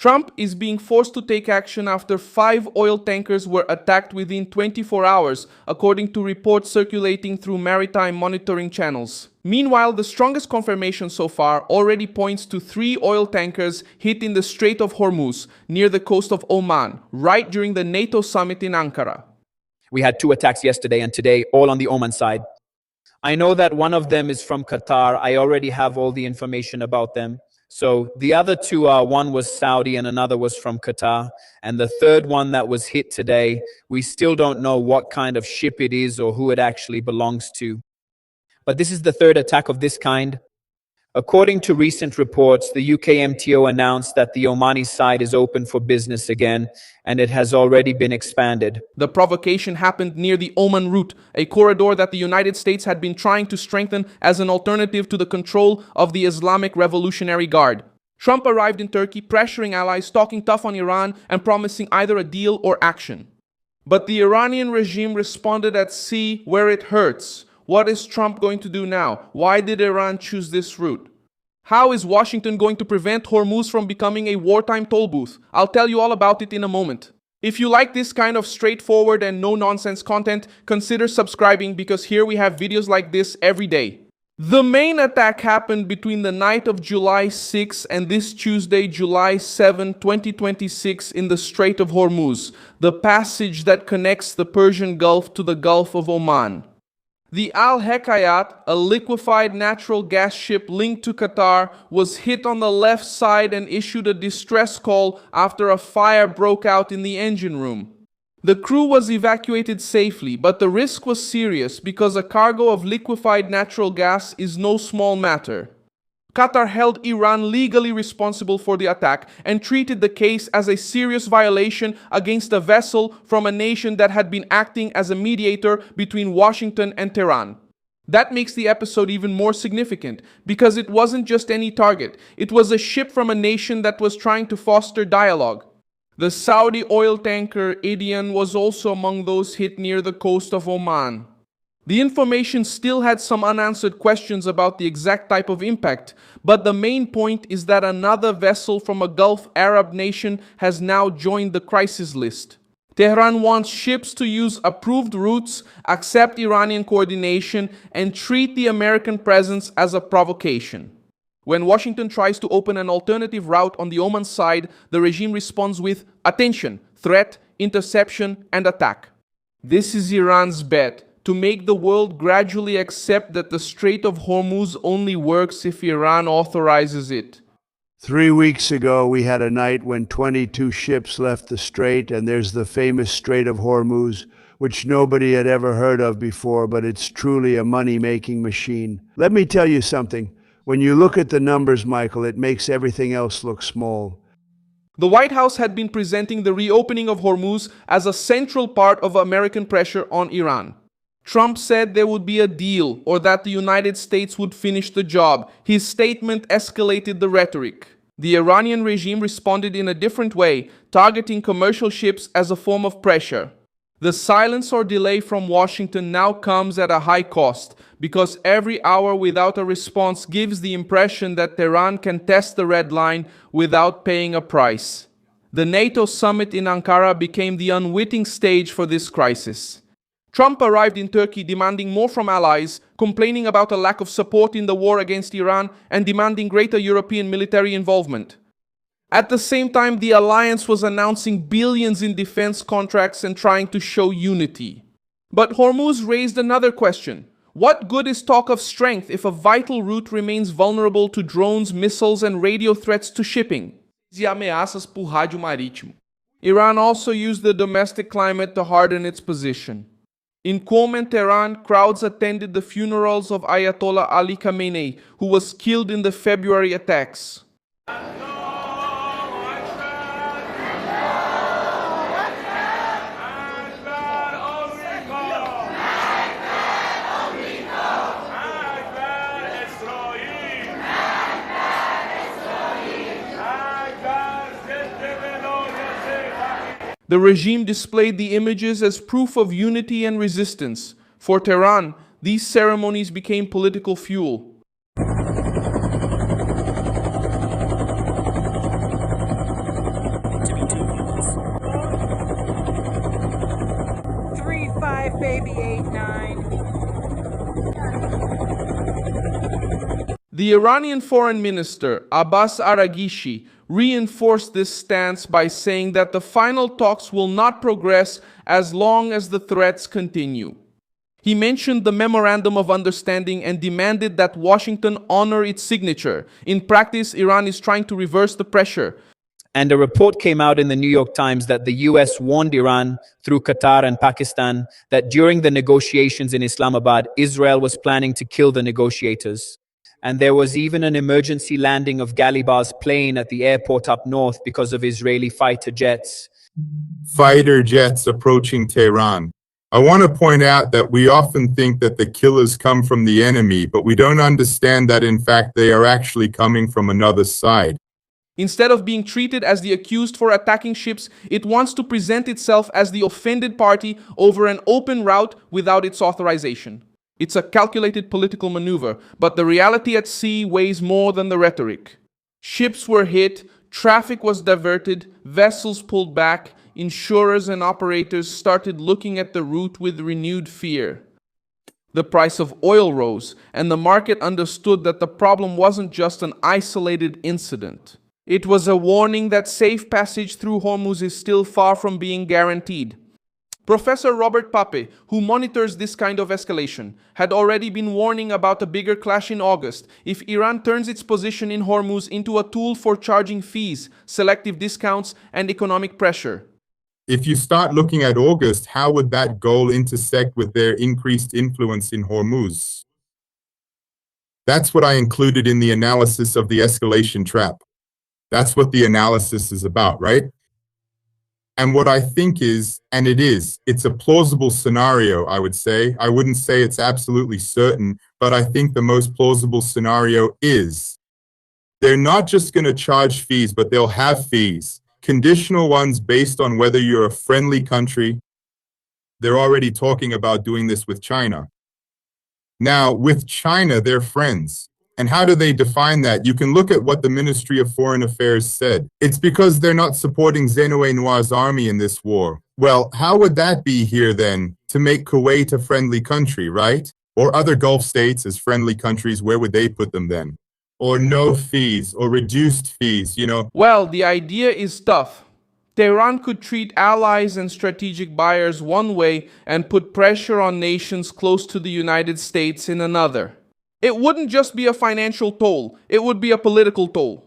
Trump is being forced to take action after 5 oil tankers were attacked within 24 hours, according to reports circulating through maritime monitoring channels. Meanwhile, the strongest confirmation so far already points to 3 oil tankers hit in the Strait of Hormuz, near the coast of Oman, right during the NATO summit in Ankara. We had 2 attacks yesterday and today, all on the Oman side. I know that one of them is from Qatar. I already have all the information about them. So the other 2 are, one was Saudi and another was from Qatar. And the third one that was hit today, we still don't know what kind of ship it is or who it actually belongs to. But this is the 3rd attack of this kind. According to recent reports, the UK MTO announced that the Omani side is open for business again, and it has already been expanded. The provocation happened near the Oman route, a corridor that the United States had been trying to strengthen as an alternative to the control of the Islamic Revolutionary Guard. Trump arrived in Turkey, pressuring allies, talking tough on Iran, and promising either a deal or action. But the Iranian regime responded at sea where it hurts. What is Trump going to do now? Why did Iran choose this route? How is Washington going to prevent Hormuz from becoming a wartime toll booth? I'll tell you all about it in a moment. If you like this kind of straightforward and no-nonsense content, consider subscribing because here we have videos like this every day. The main attack happened between the night of July 6 and this Tuesday, July 7, 2026 in the Strait of Hormuz, the passage that connects the Persian Gulf to the Gulf of Oman. The Al-Hekayat, a liquefied natural gas ship linked to Qatar, was hit on the left side and issued a distress call after a fire broke out in the engine room. The crew was evacuated safely, but the risk was serious because a cargo of liquefied natural gas is no small matter. Qatar held Iran legally responsible for the attack and treated the case as a serious violation against a vessel from a nation that had been acting as a mediator between Washington and Tehran. That makes the episode even more significant because it wasn't just any target. It was a ship from a nation that was trying to foster dialogue. The Saudi oil tanker Idian was also among those hit near the coast of Oman. The information still had some unanswered questions about the exact type of impact, but the main point is that another vessel from a Gulf Arab nation has now joined the crisis list. Tehran wants ships to use approved routes, accept Iranian coordination, and treat the American presence as a provocation. When Washington tries to open an alternative route on the Oman side, the regime responds with attention, threat, interception, and attack. This is Iran's bet to make the world gradually accept that the Strait of Hormuz only works if Iran authorizes it. 3 weeks ago, we had a night when 22 ships left the strait, and there's the famous Strait of Hormuz, which nobody had ever heard of before, but it's truly a money-making machine. Let me tell you something. When you look at the numbers, Michael, it makes everything else look small. The White House had been presenting the reopening of Hormuz as a central part of American pressure on Iran. Trump said there would be a deal or that the United States would finish the job. His statement escalated the rhetoric. The Iranian regime responded in a different way, targeting commercial ships as a form of pressure. The silence or delay from Washington now comes at a high cost, because every hour without a response gives the impression that Tehran can test the red line without paying a price. The NATO summit in Ankara became the unwitting stage for this crisis. Trump arrived in Turkey demanding more from allies, complaining about a lack of support in the war against Iran, and demanding greater European military involvement. At the same time, the alliance was announcing billions in defense contracts and trying to show unity. But Hormuz raised another question. What good is talk of strength if a vital route remains vulnerable to drones, missiles, and radio threats to shipping? E ameaças por rádio marítimo. Iran also used the domestic climate to harden its position. In Qom and Tehran, crowds attended the funerals of Ayatollah Ali Khamenei, who was killed in the February attacks. The regime displayed the images as proof of unity and resistance. For Tehran, these ceremonies became political fuel. 5, baby 8, 9. The Iranian Foreign Minister, Abbas Araghchi, reinforced this stance by saying that the final talks will not progress as long as the threats continue. He mentioned the Memorandum of Understanding and demanded that Washington honor its signature. In practice, Iran is trying to reverse the pressure. And a report came out in the New York Times that the US warned Iran through Qatar and Pakistan that during the negotiations in Islamabad, Israel was planning to kill the negotiators. And there was even an emergency landing of Ghalibaf's plane at the airport up north because of Israeli fighter jets. Fighter jets approaching Tehran. I want to point out that we often think that the killers come from the enemy, but we don't understand that in fact they are actually coming from another side. Instead of being treated as the accused for attacking ships, it wants to present itself as the offended party over an open route without its authorization. It's a calculated political maneuver, but the reality at sea weighs more than the rhetoric. Ships were hit, traffic was diverted, vessels pulled back, insurers and operators started looking at the route with renewed fear. The price of oil rose, and the market understood that the problem wasn't just an isolated incident. It was a warning that safe passage through Hormuz is still far from being guaranteed. Professor Robert Pape, who monitors this kind of escalation, had already been warning about a bigger clash in August if Iran turns its position in Hormuz into a tool for charging fees, selective discounts, and economic pressure. If you start looking at August, how would that goal intersect with their increased influence in Hormuz? That's what I included in the analysis of the escalation trap. That's what the analysis is about, right? And what I think is, and it's a plausible scenario, I would say. I wouldn't say it's absolutely certain, but I think the most plausible scenario is they're not just going to charge fees, but they'll have fees, conditional ones based on whether you're a friendly country. They're already talking about doing this with China. Now, with China, they're friends. And how do they define that? You can look at what the Ministry of Foreign Affairs said. It's because they're not supporting Zenoe Noir's army in this war. Well, how would that be here then, to make Kuwait a friendly country, right? Or other Gulf states as friendly countries, where would they put them then? Or no fees, or reduced fees, Well, the idea is tough. Tehran could treat allies and strategic buyers one way and put pressure on nations close to the United States in another. It wouldn't just be a financial toll, it would be a political toll.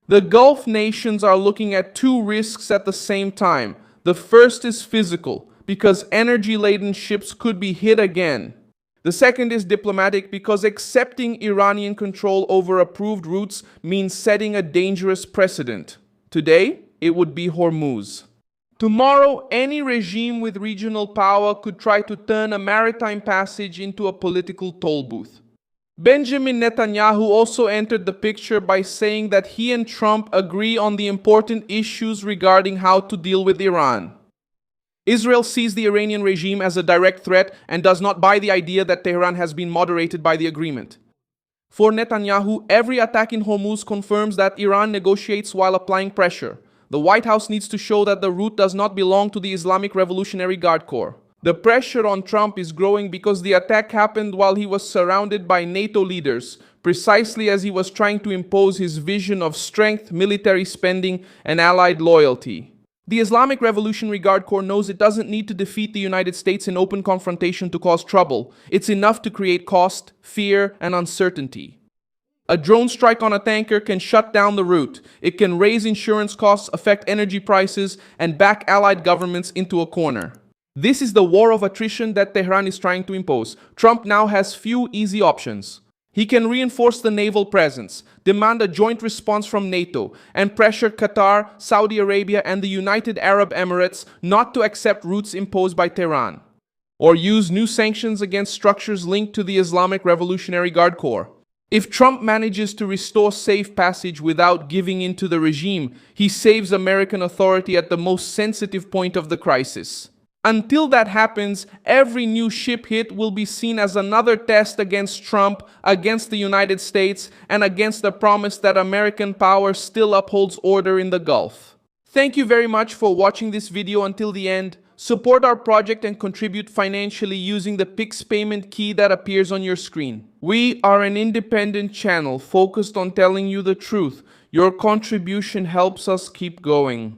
The Gulf nations are looking at two risks at the same time. The first is physical, because energy-laden ships could be hit again. The second is diplomatic, because accepting Iranian control over approved routes means setting a dangerous precedent. Today, it would be Hormuz. Tomorrow, any regime with regional power could try to turn a maritime passage into a political toll booth. Benjamin Netanyahu also entered the picture by saying that he and Trump agree on the important issues regarding how to deal with Iran. Israel sees the Iranian regime as a direct threat and does not buy the idea that Tehran has been moderated by the agreement. For Netanyahu, every attack in Hormuz confirms that Iran negotiates while applying pressure. The White House needs to show that the route does not belong to the Islamic Revolutionary Guard Corps. The pressure on Trump is growing because the attack happened while he was surrounded by NATO leaders, precisely as he was trying to impose his vision of strength, military spending, and allied loyalty. The Islamic Revolutionary Guard Corps knows it doesn't need to defeat the United States in open confrontation to cause trouble. It's enough to create cost, fear, and uncertainty. A drone strike on a tanker can shut down the route. It can raise insurance costs, affect energy prices, and back allied governments into a corner. This is the war of attrition that Tehran is trying to impose. Trump now has few easy options. He can reinforce the naval presence, demand a joint response from NATO, and pressure Qatar, Saudi Arabia, and the United Arab Emirates not to accept routes imposed by Tehran, or use new sanctions against structures linked to the Islamic Revolutionary Guard Corps. If Trump manages to restore safe passage without giving in to the regime, he saves American authority at the most sensitive point of the crisis. Until that happens, every new ship hit will be seen as another test against Trump, against the United States, and against the promise that American power still upholds order in the Gulf. Thank you very much for watching this video until the end. Support our project and contribute financially using the Pix payment key that appears on your screen. We are an independent channel focused on telling you the truth. Your contribution helps us keep going.